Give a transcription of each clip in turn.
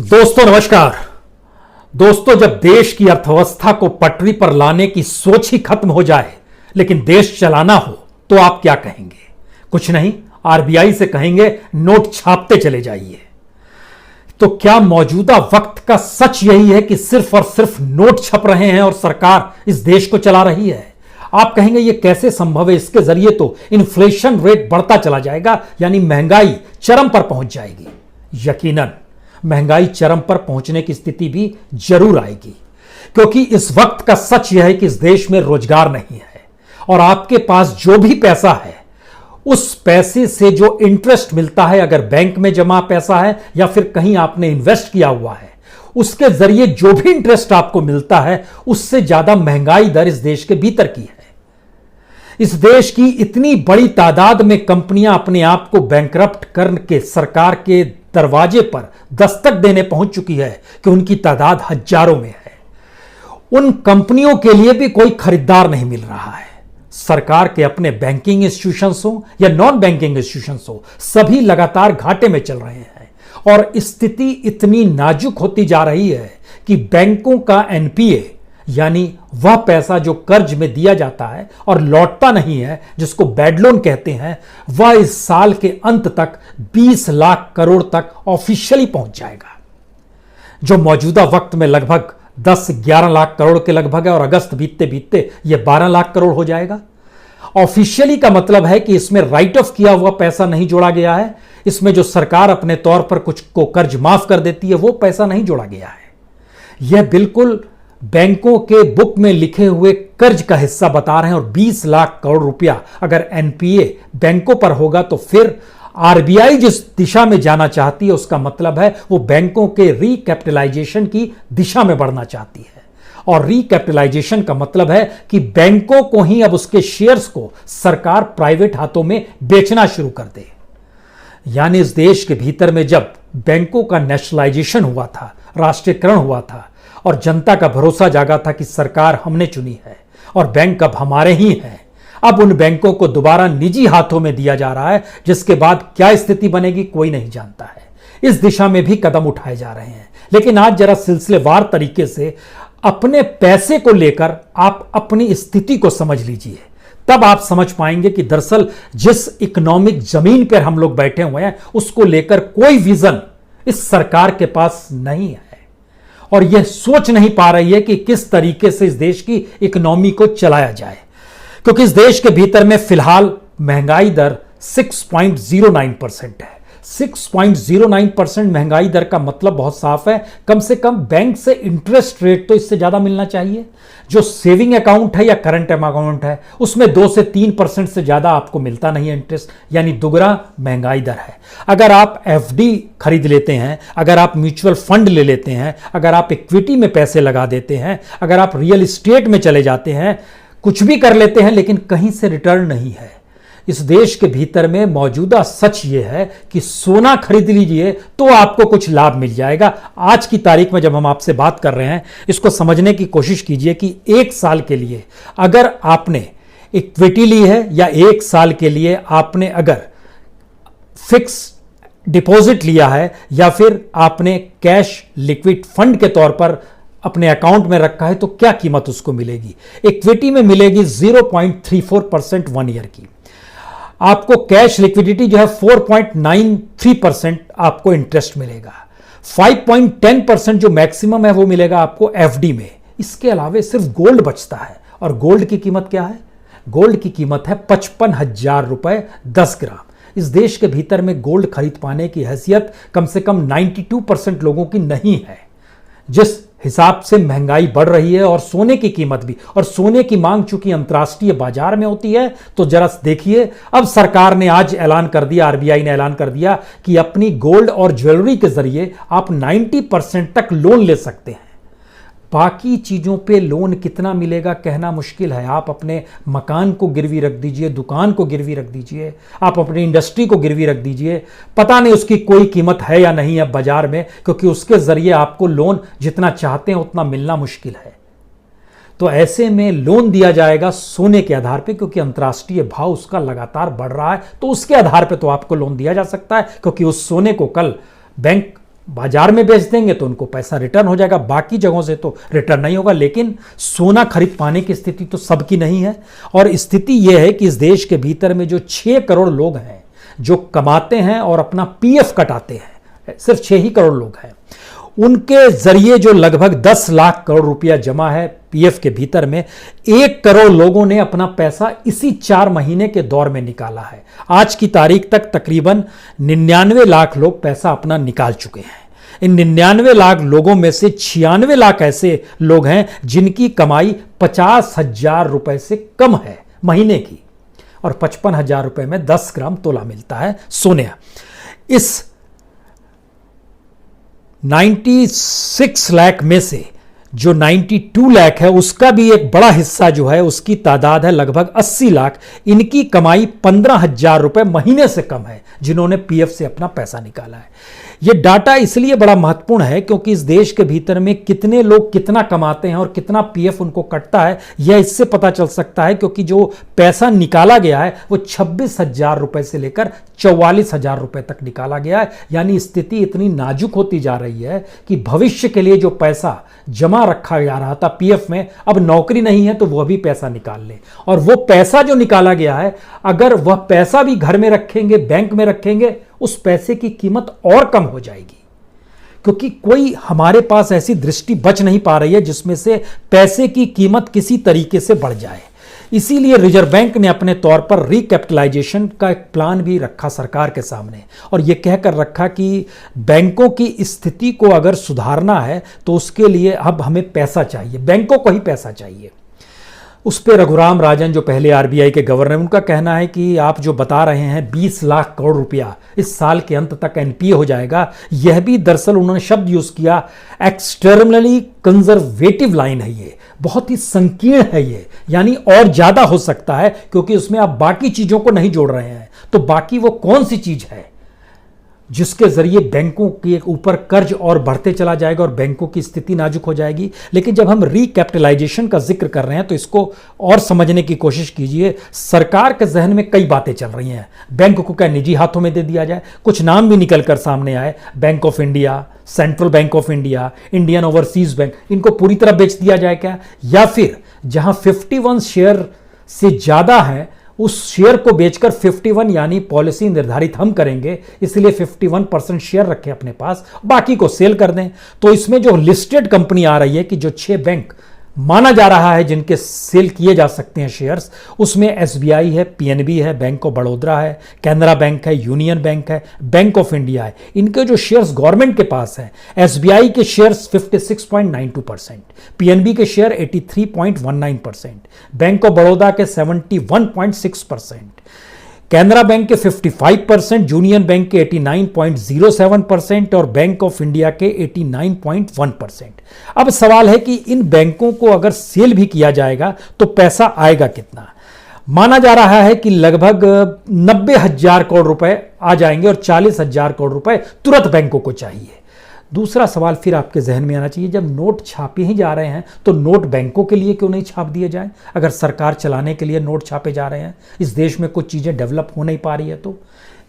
दोस्तों नमस्कार। दोस्तों, जब देश की अर्थव्यवस्था को पटरी पर लाने की सोच ही खत्म हो जाए लेकिन देश चलाना हो तो आप क्या कहेंगे? कुछ नहीं, आरबीआई से कहेंगे नोट छापते चले जाइए। तो क्या मौजूदा वक्त का सच यही है कि सिर्फ और सिर्फ नोट छप रहे हैं और सरकार इस देश को चला रही है? आप कहेंगे यह कैसे संभव है? इसके जरिए तो इन्फ्लेशन रेट बढ़ता चला जाएगा, यानी महंगाई चरम पर पहुंच जाएगी। यकीनन महंगाई चरम पर पहुंचने की स्थिति भी जरूर आएगी, क्योंकि इस वक्त का सच यह है कि इस देश में रोजगार नहीं है और आपके पास जो भी पैसा है उस पैसे से जो इंटरेस्ट मिलता है, अगर बैंक में जमा पैसा है या फिर कहीं आपने इन्वेस्ट किया हुआ है, उसके जरिए जो भी इंटरेस्ट आपको मिलता है उससे ज्यादा महंगाई दर इस देश के भीतर की है। इस देश की इतनी बड़ी तादाद में कंपनियां अपने आप को बैंकरप्ट करके सरकार के दरवाजे पर दस्तक देने पहुंच चुकी है कि उनकी तादाद हजारों में है। उन कंपनियों के लिए भी कोई खरीदार नहीं मिल रहा है। सरकार के अपने बैंकिंग इंस्टीट्यूशंस हो या नॉन बैंकिंग इंस्टीट्यूशंस हो, सभी लगातार घाटे में चल रहे हैं और स्थिति इतनी नाजुक होती जा रही है कि बैंकों का एनपीए, यानी वह पैसा जो कर्ज में दिया जाता है और लौटता नहीं है, जिसको बैड लोन कहते हैं, वह इस साल के अंत तक 20 लाख करोड़ तक ऑफिशियली पहुंच जाएगा, जो मौजूदा वक्त में लगभग 10-11 लाख करोड़ के लगभग है और अगस्त बीतते बीतते यह 12 लाख करोड़ हो जाएगा। ऑफिशियली का मतलब है कि इसमें राइट ऑफ किया हुआ पैसा नहीं जोड़ा गया है, इसमें जो सरकार अपने तौर पर कुछ को कर्ज माफ कर देती है वो पैसा नहीं जोड़ा गया है। यह बिल्कुल बैंकों के बुक में लिखे हुए कर्ज का हिस्सा बता रहे हैं और 20 लाख करोड़ रुपया अगर एनपीए बैंकों पर होगा तो फिर आरबीआई जिस दिशा में जाना चाहती है उसका मतलब है वो बैंकों के रिकैपिटलाइजेशन की दिशा में बढ़ना चाहती है। और रिकैपिटलाइजेशन का मतलब है कि बैंकों को ही अब उसके शेयर्स को सरकार प्राइवेट हाथों में बेचना शुरू कर दे। यानी इस देश के भीतर में जब बैंकों का नेशनलाइजेशन हुआ था, राष्ट्रीयकरण हुआ था और जनता का भरोसा जागा था कि सरकार हमने चुनी है और बैंक अब हमारे ही हैं, अब उन बैंकों को दोबारा निजी हाथों में दिया जा रहा है, जिसके बाद क्या स्थिति बनेगी कोई नहीं जानता है। इस दिशा में भी कदम उठाए जा रहे हैं, लेकिन आज जरा सिलसिलेवार तरीके से अपने पैसे को लेकर आप अपनी स्थिति को समझ लीजिए, तब आप समझ पाएंगे कि दरअसल जिस इकोनॉमिक जमीन पर हम लोग बैठे हुए हैं उसको लेकर कोई विजन इस सरकार के पास नहीं है और यह सोच नहीं पा रही है कि किस तरीके से इस देश की इकोनॉमी को चलाया जाए, क्योंकि इस देश के भीतर में फिलहाल महंगाई दर 6.09% है। 6.09% महंगाई दर का मतलब बहुत साफ है, कम से कम बैंक से इंटरेस्ट रेट तो इससे ज्यादा मिलना चाहिए। जो सेविंग अकाउंट है या करंट अकाउंट है उसमें 2 से 3% से ज्यादा आपको मिलता नहीं है इंटरेस्ट, यानी दुगना महंगाई दर है। अगर आप एफडी खरीद लेते हैं, अगर आप म्यूचुअल फंड ले लेते हैं, अगर आप इक्विटी में पैसे लगा देते हैं, अगर आप रियल एस्टेट में चले जाते हैं, कुछ भी कर लेते हैं लेकिन कहीं से रिटर्न नहीं है। इस देश के भीतर में मौजूदा सच यह है कि सोना खरीद लीजिए तो आपको कुछ लाभ मिल जाएगा। आज की तारीख में जब हम आपसे बात कर रहे हैं, इसको समझने की कोशिश कीजिए कि 1 साल के लिए अगर आपने इक्विटी ली है या 1 साल के लिए आपने अगर फिक्स डिपॉजिट लिया है या फिर आपने कैश लिक्विड फंड के तौर पर अपने अकाउंट में रखा है, तो क्या कीमत उसको मिलेगी? इक्विटी में मिलेगी 0.34% 1 ईयर की। आपको कैश लिक्विडिटी जो है 4.93% आपको इंटरेस्ट मिलेगा। 5.10% जो मैक्सिमम है वो मिलेगा आपको एफडी में। इसके अलावा सिर्फ गोल्ड बचता है और गोल्ड की कीमत क्या है? गोल्ड की कीमत है 55,000 रुपए 10 ग्राम। इस देश के भीतर में गोल्ड खरीद पाने की हैसियत कम से कम 92% लोगों की नहीं है। जिस हिसाब से महंगाई बढ़ रही है और सोने की कीमत भी, और सोने की मांग चूंकि अंतर्राष्ट्रीय बाजार में होती है, तो जरा देखिए अब सरकार ने आज ऐलान कर दिया, आरबीआई ने ऐलान कर दिया कि अपनी गोल्ड और ज्वेलरी के जरिए आप 90% तक लोन ले सकते हैं। बाकी चीजों पे लोन कितना मिलेगा कहना मुश्किल है। आप अपने मकान को गिरवी रख दीजिए, दुकान को गिरवी रख दीजिए, आप अपनी इंडस्ट्री को गिरवी रख दीजिए, पता नहीं उसकी कोई कीमत है या नहीं है बाजार में, क्योंकि उसके जरिए आपको लोन जितना चाहते हैं उतना मिलना मुश्किल है। तो ऐसे में लोन दिया जाएगा सोने के आधार पे, क्योंकि अंतर्राष्ट्रीय भाव उसका लगातार बढ़ रहा है, तो उसके आधार पे तो आपको लोन दिया जा सकता है, क्योंकि उस सोने को कल बैंक बाजार में बेच देंगे तो उनको पैसा रिटर्न हो जाएगा, बाकी जगहों से तो रिटर्न नहीं होगा। लेकिन सोना खरीद पाने की स्थिति तो सबकी नहीं है। और स्थिति यह है कि इस देश के भीतर में जो 6 करोड़ लोग हैं जो कमाते हैं और अपना पीएफ कटाते हैं, सिर्फ 6 ही करोड़ लोग हैं, उनके जरिए जो लगभग 10 लाख करोड़ रुपया जमा है पीएफ के भीतर में, 1 करोड़ लोगों ने अपना पैसा इसी 4 महीने के दौर में निकाला है। आज की तारीख तक तकरीबन 99 लाख लोग पैसा अपना निकाल चुके हैं। इन 99 लाख लोगों में से 96 लाख ऐसे लोग हैं जिनकी कमाई 50,000 रुपए से कम है महीने की, और 55,000 रुपए में 10 ग्राम तोला मिलता है सोने। इस 96 लाख में से जो 92 लाख है उसका भी एक बड़ा हिस्सा जो है, उसकी तादाद है लगभग 80 लाख। इनकी कमाई 15,000 रुपए महीने से कम है, जिन्होंने पीएफ से अपना पैसा निकाला है। यह डाटा इसलिए बड़ा महत्वपूर्ण है क्योंकि इस देश के भीतर में कितने लोग कितना कमाते हैं और कितना पीएफ उनको कटता है, यह इससे पता चल सकता है क्योंकि जो पैसा निकाला गया है वो 26,000 रुपए से लेकर 44,000 रुपए तक निकाला गया है। यानी स्थिति इतनी नाजुक होती जा रही है कि भविष्य के लिए जो पैसा जमा रखा जा रहा था पीएफ में, अब नौकरी नहीं है तो वह भी पैसा निकाल ले। और वो पैसा जो निकाला गया है, अगर वह पैसा भी घर में रखेंगे, बैंक में रखेंगे, उस पैसे की कीमत और कम हो जाएगी, क्योंकि कोई हमारे पास ऐसी दृष्टि बच नहीं पा रही है जिसमें से पैसे की कीमत किसी तरीके से बढ़ जाए। इसीलिए रिजर्व बैंक ने अपने तौर पर रिकैपिटलाइजेशन का एक प्लान भी रखा सरकार के सामने, और यह कहकर रखा कि बैंकों की स्थिति को अगर सुधारना है तो उसके लिए अब हमें पैसा चाहिए, बैंकों को ही पैसा चाहिए। उस पर रघुराम राजन जो पहले आरबीआई के गवर्नर, उनका कहना है कि आप जो बता रहे हैं 20 लाख करोड़ रुपया इस साल के अंत तक एनपीए हो जाएगा, यह भी दरअसल उन्होंने शब्द यूज किया एक्सटर्नली कंजर्वेटिव लाइन है, ये बहुत ही संकीर्ण है ये, यानी और ज्यादा हो सकता है क्योंकि उसमें आप बाकी चीजों को नहीं जोड़ रहे हैं। तो बाकी वो कौन सी चीज है जिसके जरिए बैंकों के ऊपर कर्ज और बढ़ते चला जाएगा और बैंकों की स्थिति नाजुक हो जाएगी। लेकिन जब हम रिकैपिटलाइजेशन का जिक्र कर रहे हैं तो इसको और समझने की कोशिश कीजिए। सरकार के जहन में कई बातें चल रही हैं, बैंक को क्या निजी हाथों में दे दिया जाए, कुछ नाम भी निकल कर सामने आए, bank of India, central bank of India, Indian overseas bank, इनको पूरी तरह बेच दिया जाए क्या, या फिर जहां 51 शेयर से ज्यादा है उस शेयर को बेचकर 51, यानी पॉलिसी निर्धारित हम करेंगे इसलिए 51% शेयर रखें अपने पास, बाकी को सेल कर दें। तो इसमें जो लिस्टेड कंपनी आ रही है कि जो 6 बैंक माना जा रहा है जिनके सेल किए जा सकते हैं शेयर्स, उसमें एसबीआई है, पीएनबी है, बैंक ऑफ बड़ौदा है, कैनरा बैंक है, यूनियन बैंक है, बैंक ऑफ इंडिया है। इनके जो शेयर्स गवर्नमेंट के पास हैं, एसबीआई के शेयर्स 56.92%, पीएनबी के शेयर 83.19%, बैंक ऑफ बड़ौदा के 71.6%, कैनरा बैंक के 55%, यूनियन बैंक के 89.07% और बैंक ऑफ इंडिया के 89.1%। अब सवाल है कि इन बैंकों को अगर सेल भी किया जाएगा तो पैसा आएगा कितना। माना जा रहा है कि लगभग 90,000 करोड़ रुपए आ जाएंगे और 40,000 करोड़ रुपए तुरंत बैंकों को चाहिए। दूसरा सवाल फिर आपके जहन में आना चाहिए, जब नोट छापे ही जा रहे हैं तो नोट बैंकों के लिए क्यों नहीं छाप दिए जाएं? अगर सरकार चलाने के लिए नोट छापे जा रहे हैं, इस देश में कुछ चीजें डेवलप हो नहीं पा रही है, तो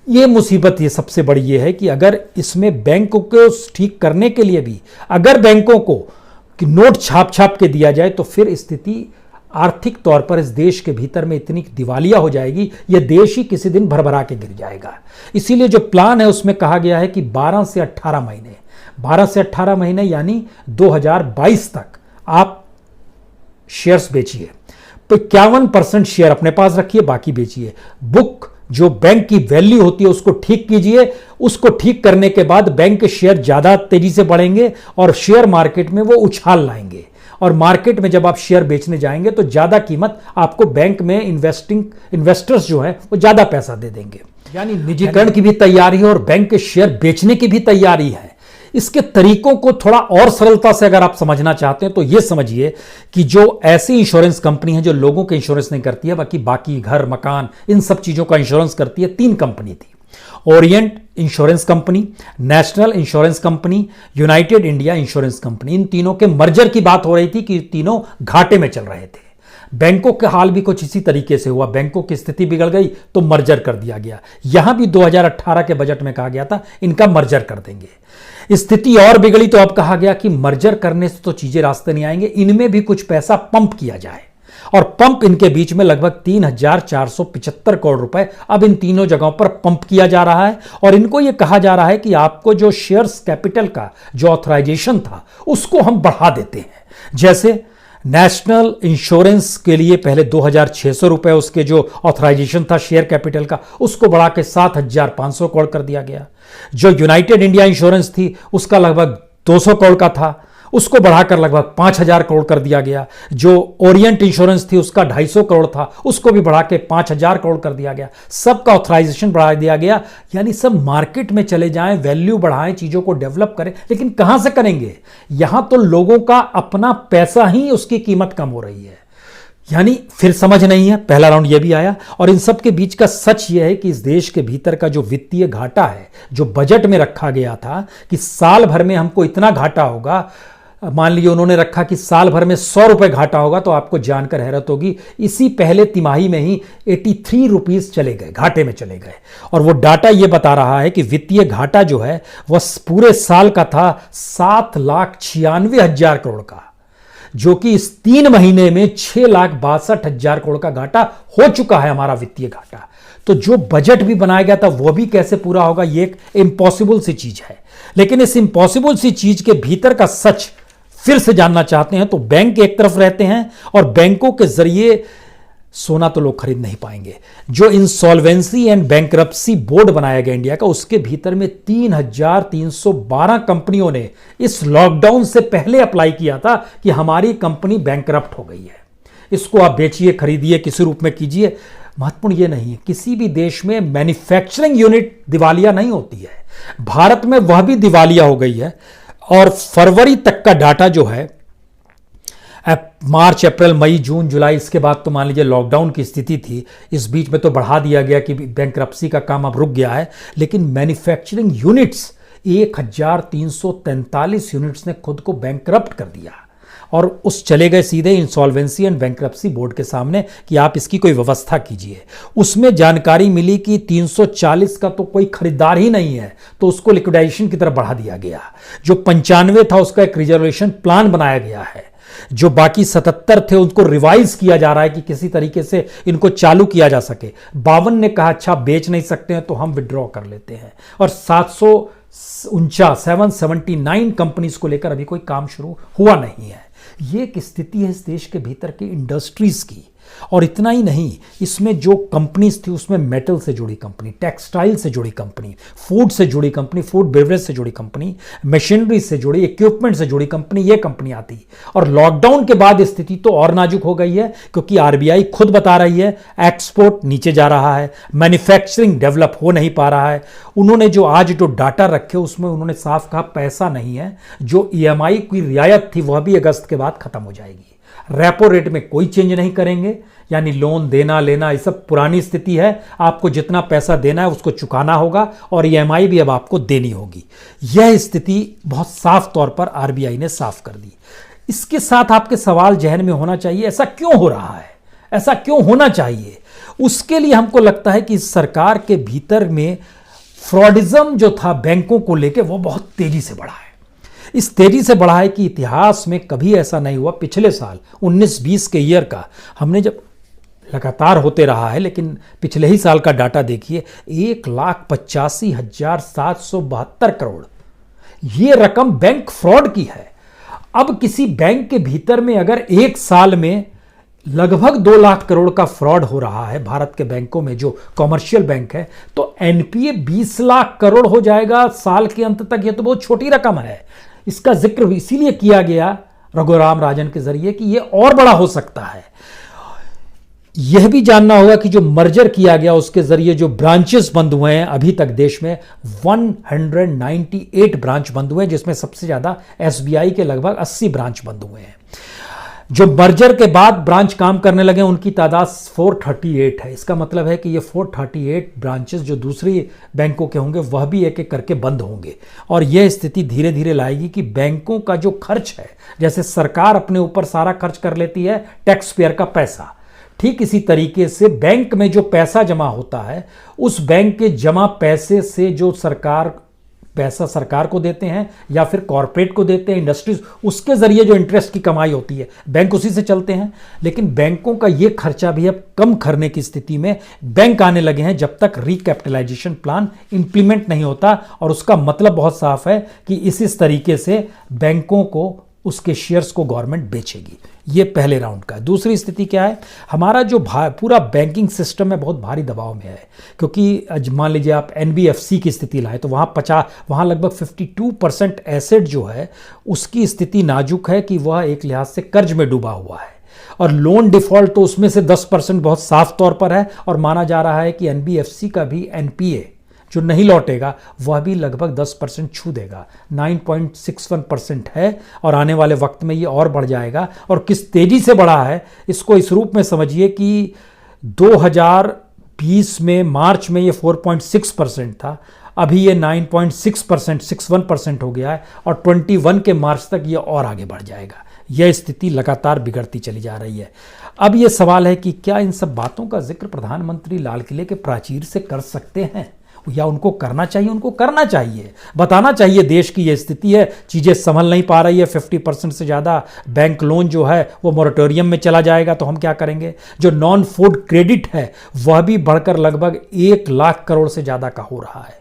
ये मुसीबत ये सबसे बड़ी ये है कि अगर इसमें बैंकों को ठीक करने के लिए भी अगर बैंकों को नोट छाप के दिया जाए तो फिर स्थिति आर्थिक तौर पर इस देश के भीतर में इतनी दिवालिया हो जाएगी, यह देश ही किसी दिन भरभरा के गिर जाएगा। इसीलिए जो प्लान है उसमें कहा गया है कि 12 से 18 महीने यानी 2022 तक आप शेयर्स बेचिए, 51% शेयर अपने पास रखिए, बाकी बेचिए। बुक जो बैंक की वैल्यू होती है उसको ठीक कीजिए, उसको ठीक करने के बाद बैंक के शेयर ज्यादा तेजी से बढ़ेंगे और शेयर मार्केट में वो उछाल लाएंगे, और मार्केट में जब आप शेयर बेचने जाएंगे तो ज्यादा कीमत आपको बैंक में इन्वेस्टर्स जो है वो ज्यादा पैसा दे देंगे। यानी निजीकरण की भी तैयारी है और बैंक के शेयर बेचने की भी तैयारी है। इसके तरीकों को थोड़ा और सरलता से अगर आप समझना चाहते हैं तो यह समझिए कि जो ऐसी इंश्योरेंस कंपनी है जो लोगों के इंश्योरेंस नहीं करती है, बाकी घर मकान इन सब चीजों का इंश्योरेंस करती है, 3 कंपनी थी, Orient insurance company, National insurance company, United India insurance company. इन तीनों के मर्जर की बात हो रही थी कि तीनों घाटे में चल रहे थे। बैंकों के हाल भी कुछ इसी तरीके से हुआ, बैंकों की स्थिति बिगड़ गई तो मर्जर कर दिया गया। यहां भी 2018 के बजट में कहा गया था इनका मर्जर कर देंगे। स्थिति और बिगड़ी तो अब कहा गया कि मर्जर करने से तो चीजें रास्ते नहीं आएंगे, इनमें भी कुछ पैसा पंप किया जाए। और पंप इनके बीच में लगभग 3,475 करोड़ रुपए अब इन तीनों जगहों पर पंप किया जा रहा है। और इनको यह कहा जा रहा है कि आपको जो शेयर्स कैपिटल का जो ऑथराइजेशन था उसको हम बढ़ा देते हैं। जैसे नेशनल इंश्योरेंस के लिए पहले 2,600 रुपए उसके जो ऑथराइजेशन था शेयर कैपिटल का, उसको बढ़ा के 7,500 करोड़ कर दिया गया। जो यूनाइटेड इंडिया इंश्योरेंस थी उसका लगभग 200 करोड़ का था, उसको बढ़ाकर लगभग 5,000 करोड़ कर दिया गया। जो ओरिएंट इंश्योरेंस थी उसका 250 करोड़ था, उसको भी बढ़ा के 5,000 करोड़ कर दिया गया। सबका ऑथराइजेशन बढ़ा दिया गया। यानी सब मार्केट में चले जाएं, वैल्यू बढ़ाएं, चीजों को डेवलप करें, लेकिन कहां से करेंगे? यहां तो लोगों का अपना पैसा ही उसकी कीमत कम हो रही है। यानी फिर समझ नहीं है। पहला राउंड यह भी आया। और इन सब के बीच का सच यह है कि इस देश के भीतर का जो वित्तीय घाटा है, जो बजट में रखा गया था कि साल भर में हमको इतना घाटा होगा, मान लीजिए उन्होंने रखा कि साल भर में 100 रुपए घाटा होगा, तो आपको जानकर हैरत होगी इसी पहले तिमाही में ही 83 रुपीस चले गए, घाटे में चले गए। और वो डाटा ये बता रहा है कि वित्तीय घाटा जो है वह पूरे साल का था 7,96,000 करोड़ का, जो कि इस 3 महीने में 6,62,000 करोड़ का घाटा हो चुका है हमारा वित्तीय घाटा। तो जो बजट भी बनाया गया था वो भी कैसे पूरा होगा, ये एक इम्पॉसिबल सी चीज है। लेकिन इस इम्पॉसिबल सी चीज के भीतर का सच फिर से जानना चाहते हैं तो बैंक एक तरफ रहते हैं और बैंकों के जरिए सोना तो लोग खरीद नहीं पाएंगे। जो इंसॉल्वेंसी एंड बैंकरप्सी बोर्ड बनाया गया इंडिया का, उसके भीतर में 3,312 कंपनियों ने इस लॉकडाउन से पहले अप्लाई किया था कि हमारी कंपनी बैंकरप्ट हो गई है, इसको आप बेचिए, खरीदिए, किसी रूप में कीजिए। महत्वपूर्ण यह नहीं है, किसी भी देश में मैन्युफैक्चरिंग यूनिट दिवालिया नहीं होती है। भारत में वह भी दिवालिया हो गई है। और फरवरी तक का डाटा जो है, मार्च, अप्रैल, मई, जून, जुलाई, इसके बाद तो मान लीजिए लॉकडाउन की स्थिति थी, इस बीच में तो बढ़ा दिया गया कि बैंकरप्सी का काम अब रुक गया है। लेकिन मैन्युफैक्चरिंग यूनिट्स 1,343 यूनिट्स ने खुद को बैंकरप्ट कर दिया और उस चले गए सीधे इंसॉल्वेंसी एंड बैंकरप्सी बोर्ड के सामने कि आप इसकी कोई व्यवस्था कीजिए। उसमें जानकारी मिली कि 340 का तो कोई खरीदार ही नहीं है, तो उसको लिक्विडेशन की तरफ बढ़ा दिया गया। जो 95 था उसका एक रिजर्वेशन प्लान बनाया गया है। जो बाकी 77 थे उनको रिवाइज किया जा रहा है कि किसी तरीके से इनको चालू किया जा सके। 52 ने कहा अच्छा बेच नहीं सकते हैं तो हम विड्रॉ कर लेते हैं। और 779 कंपनीज को लेकर अभी कोई काम शुरू हुआ नहीं है। ये एक स्थिति है इस देश के भीतर की इंडस्ट्रीज की। और इतना ही नहीं, इसमें जो कंपनीज थी उसमें मेटल से जुड़ी कंपनी, टेक्सटाइल से जुड़ी कंपनी, फूड से जुड़ी कंपनी, फूड बेवरेज से जुड़ी कंपनी, मशीनरी से जुड़ी, इक्विपमेंट से जुड़ी कंपनी, ये कंपनी आती। और लॉकडाउन के बाद स्थिति तो और नाजुक हो गई है, क्योंकि आरबीआई खुद बता रही है एक्सपोर्ट नीचे जा रहा है, मैन्युफैक्चरिंग डेवलप हो नहीं पा रहा है। उन्होंने जो आज जो डाटा रखे उसमें उन्होंने साफ कहा पैसा नहीं है। जो ईएमआई की रियायत थी वह भी अगस्त के बाद खत्म हो जाएगी। रेपो रेट में कोई चेंज नहीं करेंगे, यानी लोन देना लेना ये सब पुरानी स्थिति है। आपको जितना पैसा देना है उसको चुकाना होगा और ईएमआई भी अब आपको देनी होगी। यह स्थिति बहुत साफ तौर पर आरबीआई ने साफ कर दी। इसके साथ आपके सवाल जहन में होना चाहिए, ऐसा क्यों हो रहा है, ऐसा क्यों होना चाहिए? उसके लिए हमको लगता है कि सरकार के भीतर में फ्रॉडिज्म जो था बैंकों को लेकर वो बहुत तेजी से बढ़ा है। इस तेजी से बढ़ा है कि इतिहास में कभी ऐसा नहीं हुआ। पिछले साल 19-20 के ईयर का हमने जब लगातार होते रहा है, लेकिन पिछले ही साल का डाटा देखिए, 1,85,772 करोड़ ये रकम बैंक फ्रॉड की है। अब किसी बैंक के भीतर में अगर एक साल में लगभग 2 लाख करोड़ का फ्रॉड हो रहा है भारत के बैंकों में जो कॉमर्शियल बैंक है, तो एनपीए 20 लाख करोड़ हो जाएगा साल के अंत तक। यह तो बहुत छोटी रकम है। इसका जिक्र इसीलिए किया गया रघुराम राजन के जरिए कि यह और बड़ा हो सकता है। यह भी जानना होगा कि जो मर्जर किया गया उसके जरिए जो ब्रांचेस बंद हुए हैं अभी तक देश में 198 ब्रांच बंद हुए हैं, जिसमें सबसे ज्यादा एसबीआई के लगभग 80 ब्रांच बंद हुए हैं। जो मर्जर के बाद ब्रांच काम करने लगे उनकी तादाद 438 है। इसका मतलब है कि ये 438 ब्रांचेस जो दूसरी बैंकों के होंगे वह भी एक एक करके बंद होंगे। और यह स्थिति धीरे धीरे लाएगी कि बैंकों का जो खर्च है, जैसे सरकार अपने ऊपर सारा खर्च कर लेती है टैक्स पेयर का पैसा, ठीक इसी तरीके से बैंक में जो पैसा जमा होता है उस बैंक के जमा पैसे से जो सरकार पैसा सरकार को देते हैं या फिर कॉरपोरेट को देते हैं, इंडस्ट्रीज, उसके जरिए जो इंटरेस्ट की कमाई होती है बैंक उसी से चलते हैं। लेकिन बैंकों का ये खर्चा भी अब कम करने की स्थिति में बैंक आने लगे हैं जब तक रिकैपिटलाइजेशन प्लान इंप्लीमेंट नहीं होता। और उसका मतलब बहुत साफ है कि इस तरीके से बैंकों को उसके शेयर्स को गवर्नमेंट बेचेगी। ये पहले राउंड का। दूसरी स्थिति क्या है, हमारा जो पूरा बैंकिंग सिस्टम है बहुत भारी दबाव में है, क्योंकि मान लीजिए आप एनबीएफसी की स्थिति लाए तो वहाँ लगभग 52% एसेट जो है उसकी स्थिति नाजुक है कि वह एक लिहाज से कर्ज में डूबा हुआ है। और लोन डिफॉल्ट तो उसमें से 10% बहुत साफ तौर पर है। और माना जा रहा है कि एनबीएफसी का भी एनपीए जो नहीं लौटेगा वह भी लगभग 10% छू देगा, 9.61% है। और आने वाले वक्त में ये और बढ़ जाएगा। और किस तेजी से बढ़ा है इसको इस रूप में समझिए कि 2020 में मार्च में ये 4.6% था, अभी ये 9.6% 61% हो गया है। और 21 के मार्च तक ये और आगे बढ़ जाएगा। यह स्थिति लगातार बिगड़ती चली जा रही है। अब यह सवाल है कि क्या इन सब बातों का जिक्र प्रधानमंत्री लाल किले के प्राचीर से कर सकते हैं या उनको करना चाहिए? उनको करना चाहिए, बताना चाहिए देश की यह स्थिति है, चीज़ें संभल नहीं पा रही है, 50% से ज़्यादा बैंक लोन जो है वो मोरेटोरियम में चला जाएगा तो हम क्या करेंगे। जो नॉन फूड क्रेडिट है वह भी बढ़कर लगभग 1 लाख करोड़ से ज़्यादा का हो रहा है।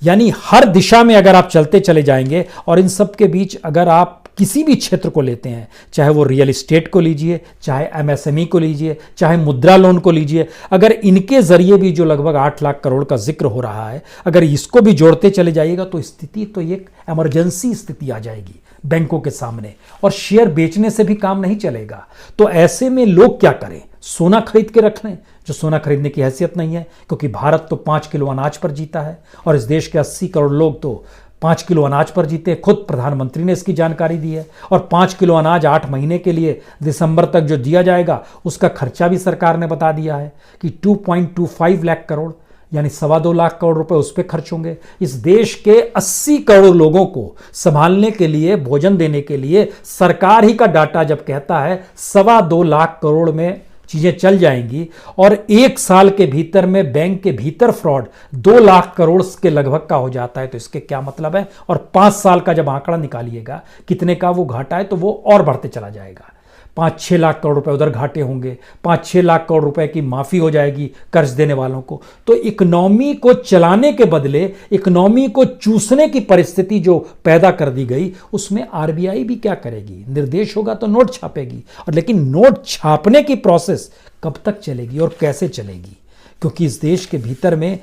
यानी हर दिशा में अगर आप चलते चले जाएंगे और इन सब के बीच अगर आप किसी भी क्षेत्र को लेते हैं, चाहे वो रियल एस्टेट को लीजिए, चाहे एमएसएमई को लीजिए, चाहे मुद्रा लोन को लीजिए, अगर इनके जरिए भी जो लगभग 8 लाख करोड़ का जिक्र हो रहा है, अगर इसको भी जोड़ते चले जाइएगा तो स्थिति तो एक इमरजेंसी स्थिति आ जाएगी बैंकों के सामने। और शेयर बेचने से भी काम नहीं चलेगा। तो ऐसे में लोग क्या करें? सोना खरीद के रख लें, जो सोना खरीदने की हैसियत नहीं है, क्योंकि भारत तो 5 किलो अनाज पर जीता है और इस देश के 80 करोड़ लोग तो 5 किलो अनाज पर जीते। खुद प्रधानमंत्री ने इसकी जानकारी दी है। और 5 किलो अनाज 8 महीने के लिए दिसंबर तक जो दिया जाएगा उसका खर्चा भी सरकार ने बता दिया है कि 2.25 लाख करोड़ यानी 2.25 लाख करोड़ रुपए उस पर खर्च होंगे। इस देश के 80 करोड़ लोगों को संभालने के लिए, भोजन देने के लिए सरकार ही का डाटा जब कहता है 2.25 लाख करोड़ में चीजें चल जाएंगी। और 1 साल के भीतर में बैंक के भीतर फ्रॉड 2 लाख करोड़ के लगभग का हो जाता है तो इसके क्या मतलब है। और 5 साल का जब आंकड़ा निकालिएगा कितने का वो घाटा है तो वो और बढ़ते चला जाएगा। 5-6 लाख करोड़ रुपए उधर घाटे होंगे, 5-6 लाख करोड़ रुपए की माफी हो जाएगी कर्ज देने वालों को। तो इकोनॉमी को चलाने के बदले इकोनॉमी को चूसने की परिस्थिति जो पैदा कर दी गई, उसमें आरबीआई भी क्या करेगी? निर्देश होगा तो नोट छापेगी। और लेकिन नोट छापने की प्रोसेस कब तक चलेगी और कैसे चलेगी? क्योंकि इस देश के भीतर में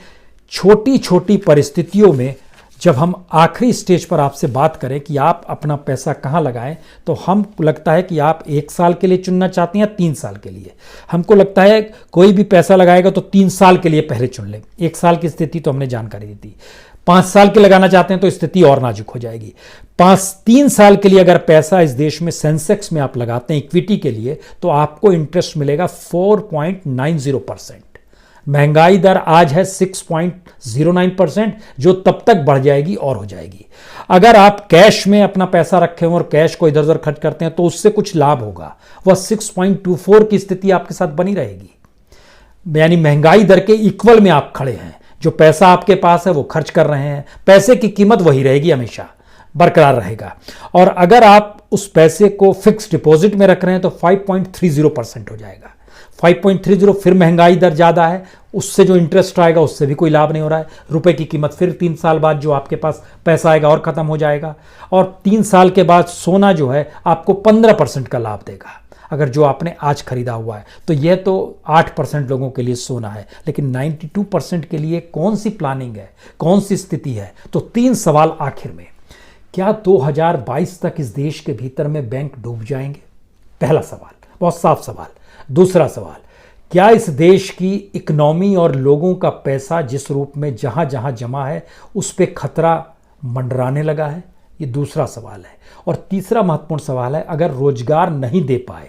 छोटी छोटी परिस्थितियों में जब हम आखिरी स्टेज पर आपसे बात करें कि आप अपना पैसा कहाँ लगाएं, तो हमको लगता है कि आप 1 साल के लिए चुनना चाहते हैं या 3 साल के लिए। हमको लगता है कोई भी पैसा लगाएगा तो 3 साल के लिए पहले चुन ले। 1 साल की स्थिति तो हमने जानकारी दी थी। 5 साल के लगाना चाहते हैं तो स्थिति और नाजुक हो जाएगी। 3 साल के लिए अगर पैसा इस देश में सेंसेक्स में आप लगाते हैं इक्विटी के लिए तो आपको इंटरेस्ट मिलेगा 4.90%। महंगाई दर आज है 6.09%, जो तब तक बढ़ जाएगी और हो जाएगी। अगर आप कैश में अपना पैसा रखे हो और कैश को इधर उधर खर्च करते हैं तो उससे कुछ लाभ होगा, वह 6.24 की स्थिति आपके साथ बनी रहेगी। यानी महंगाई दर के इक्वल में आप खड़े हैं। जो पैसा आपके पास है वो खर्च कर रहे हैं, पैसे की कीमत वही रहेगी, हमेशा बरकरार रहेगा। और अगर आप उस पैसे को फिक्स डिपॉजिट में रख रहे हैं तो 5.30% हो जाएगा। 5.30, फिर महंगाई दर ज़्यादा है, उससे जो इंटरेस्ट आएगा उससे भी कोई लाभ नहीं हो रहा है। रुपए की कीमत फिर 3 साल बाद जो आपके पास पैसा आएगा और ख़त्म हो जाएगा। और 3 साल के बाद सोना जो है आपको 15% का लाभ देगा अगर जो आपने आज खरीदा हुआ है। तो यह तो 8% लोगों के लिए सोना है, लेकिन 92% के लिए कौन सी प्लानिंग है, कौन सी स्थिति है? तो 3 सवाल आखिर में। क्या 2022 तक इस देश के भीतर में बैंक डूब जाएंगे? पहला सवाल, बहुत साफ सवाल। दूसरा सवाल, क्या इस देश की इकोनॉमी और लोगों का पैसा जिस रूप में जहां जहां जमा है उस पर खतरा मंडराने लगा है? ये दूसरा सवाल है। और तीसरा महत्वपूर्ण सवाल है, अगर रोजगार नहीं दे पाए,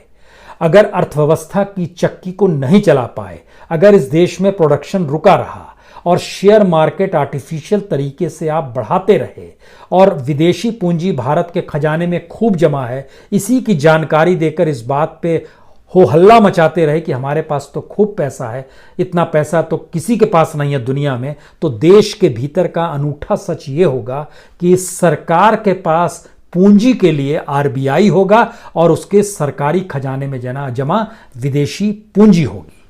अगर अर्थव्यवस्था की चक्की को नहीं चला पाए, अगर इस देश में प्रोडक्शन रुका रहा और शेयर मार्केट आर्टिफिशियल तरीके से आप बढ़ाते रहे और विदेशी पूंजी भारत के खजाने में खूब जमा है, इसी की जानकारी देकर इस बात पे हो हल्ला मचाते रहे कि हमारे पास तो खूब पैसा है, इतना पैसा तो किसी के पास नहीं है दुनिया में, तो देश के भीतर का अनूठा सच ये होगा कि सरकार के पास पूंजी के लिए आरबीआई होगा और उसके सरकारी खजाने में जमा विदेशी पूंजी होगी।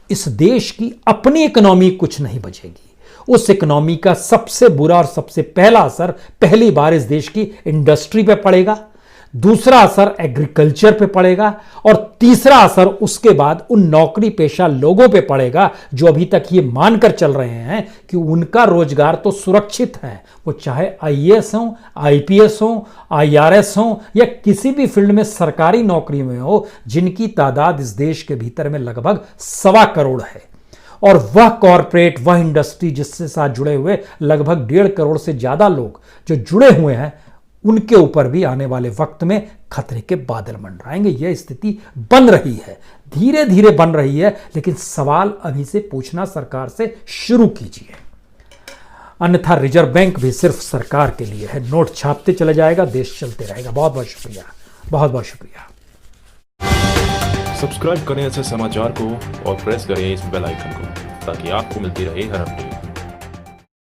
इस देश की अपनी इकोनॉमी कुछ नहीं बचेगी। उस इकोनॉमी का सबसे बुरा और सबसे पहला असर पहली बार इस देश की इंडस्ट्री पे पड़ेगा, दूसरा असर एग्रीकल्चर पे पड़ेगा और तीसरा असर उसके बाद उन नौकरी पेशा लोगों पे पड़ेगा जो अभी तक ये मानकर चल रहे हैं कि उनका रोजगार तो सुरक्षित है, वो चाहे आईएएस हो, आईपीएस हो, आईआरएस हो या किसी भी फील्ड में सरकारी नौकरी में हो, जिनकी तादाद इस देश के भीतर में लगभग 1.25 करोड़ है। और वह कॉरपोरेट, वह इंडस्ट्री जिससे साथ जुड़े हुए लगभग 1.5 करोड़ से ज्यादा लोग जो जुड़े हुए हैं, उनके ऊपर भी आने वाले वक्त में खतरे के बादल मंडराएंगे। यह स्थिति बन रही है, धीरे धीरे बन रही है, लेकिन सवाल अभी से पूछना सरकार से शुरू कीजिए, अन्यथा रिजर्व बैंक भी सिर्फ सरकार के लिए है। नोट छापते चला जाएगा, देश चलते रहेगा। बहुत बहुत शुक्रिया, बहुत बहुत शुक्रिया। सब्सक्राइब करें ऐसे समाचार को और प्रेस करें इस बेल आइकन को ताकि आपको मिलती रहे हर अपडेट।